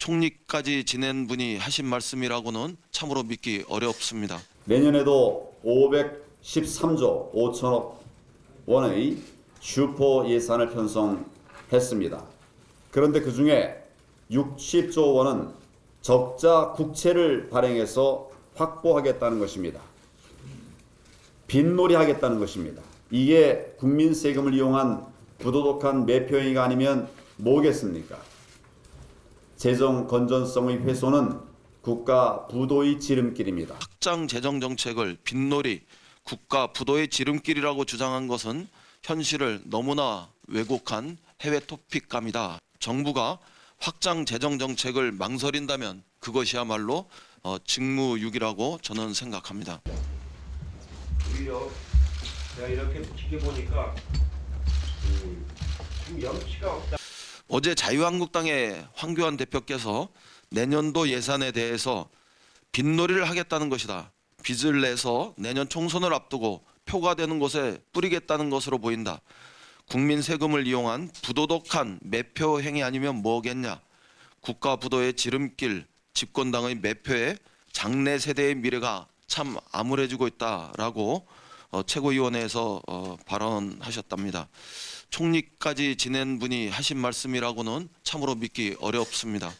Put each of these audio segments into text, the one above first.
총리까지 지낸 분이 하신 말씀이라고는 참으로 믿기 어렵습니다. 내년에도 513조 5천억 원의 슈퍼 예산을 편성했습니다. 그런데 그중에 60조 원은 적자 국채를 발행해서 확보하겠다는 것입니다. 빈놀이 하겠다는 것입니다. 이게 국민 세금을 이용한 부도덕한 매표행위가 아니면 뭐겠습니까? 재정 건전성의 훼손은 국가 부도의 지름길입니다. 확장 재정 정책을 빈놀이, 국가 부도의 지름길이라고 주장한 것은 현실을 너무나 왜곡한 해외 토픽감이다. 정부가 확장 재정 정책을 망설인다면 그것이야말로 직무유기라고 저는 생각합니다. 오히려 제가 이렇게 지켜보니까 좀 염치가 없다. 어제 자유한국당의 황교안 대표께서 내년도 예산에 대해서 빚놀이를 하겠다는 것이다. 빚을 내서 내년 총선을 앞두고 표가 되는 곳에 뿌리겠다는 것으로 보인다. 국민 세금을 이용한 부도덕한 매표 행위 아니면 뭐겠냐. 국가 부도의 지름길, 집권당의 매표에 장래 세대의 미래가 참 암울해지고 있다라고 최고위원회에서 발언하셨답니다. 총리까지 지낸 분이 하신 말씀이라고는 참으로 믿기 어렵습니다.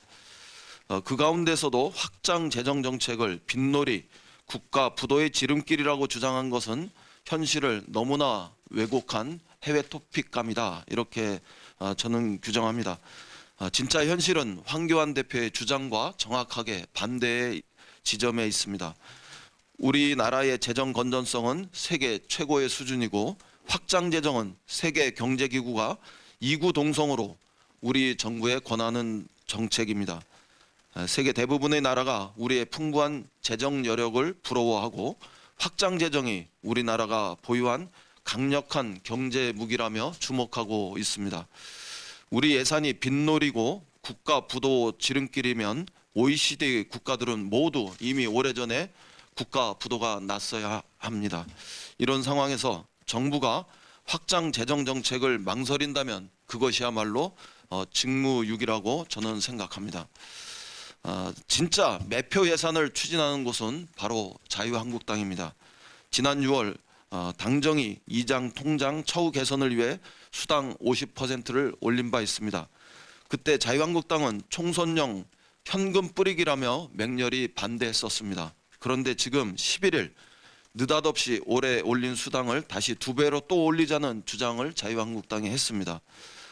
그 가운데서도 확장 재정 정책을 빚놀이, 국가 부도의 지름길이라고 주장한 것은 현실을 너무나 왜곡한 해외 토픽감이다. 이렇게 저는 규정합니다. 진짜 현실은 황교안 대표의 주장과 정확하게 반대의 지점에 있습니다. 우리나라의 재정 건전성은 세계 최고의 수준이고 확장 재정은 세계 경제기구가 이구동성으로 우리 정부에 권하는 정책입니다. 세계 대부분의 나라가 우리의 풍부한 재정 여력을 부러워하고 확장 재정이 우리나라가 보유한 강력한 경제 무기라며 주목하고 있습니다. 우리 예산이 빚놀이고 국가 부도 지름길이면 OECD 국가들은 모두 이미 오래전에 국가 부도가 났어야 합니다. 이런 상황에서 정부가 확장 재정 정책을 망설인다면 그것이야말로 직무유기라고 저는 생각합니다. 진짜 매표 예산을 추진하는 곳은 바로 자유한국당입니다. 지난 6월 당정이 이장 통장 처우 개선을 위해 수당 50%를 올린 바 있습니다. 그때 자유한국당은 총선용 현금 뿌리기라며 맹렬히 반대했었습니다. 그런데 지금 11일 느닷없이 올해 올린 수당을 다시 2배로 또 올리자는 주장을 자유한국당이 했습니다.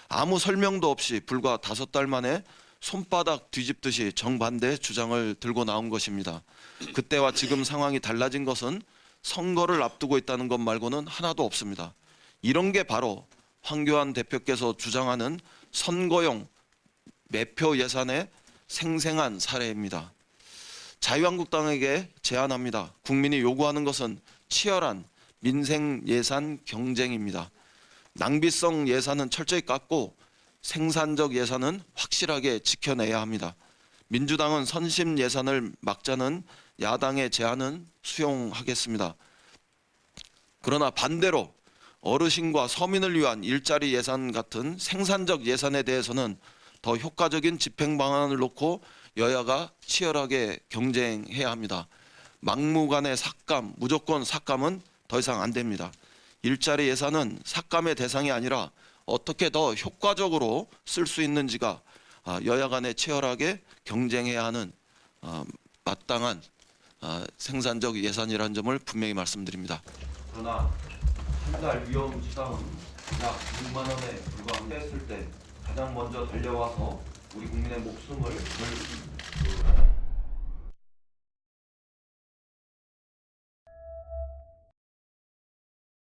아무 설명도 없이 불과 5달 만에 손바닥 뒤집듯이 정반대 주장을 들고 나온 것입니다. 그때와 지금 상황이 달라진 것은 선거를 앞두고 있다는 것 말고는 하나도 없습니다. 이런 게 바로 황교안 대표께서 주장하는 선거용 매표 예산의 생생한 사례입니다. 자유한국당에게 제안합니다. 국민이 요구하는 것은 치열한 민생 예산 경쟁입니다. 낭비성 예산은 철저히 깎고 생산적 예산은 확실하게 지켜내야 합니다. 민주당은 선심 예산을 막자는 야당의 제안은 수용하겠습니다. 그러나 반대로 어르신과 서민을 위한 일자리 예산 같은 생산적 예산에 대해서는 더 효과적인 집행 방안을 놓고 여야가 치열하게 경쟁해야 합니다. 막무가내 삭감, 무조건 삭감은 더 이상 안 됩니다. 일자리 예산은 삭감의 대상이 아니라 어떻게 더 효과적으로 쓸 수 있는지가 여야 간에 치열하게 경쟁해야 하는 마땅한 생산적 예산이라는 점을 분명히 말씀드립니다. 그러나 한 달 위험 수당은 약 6만 원에 불과한데 했을 때 가장 먼저 달려와서 우리 국민의 목숨을 걸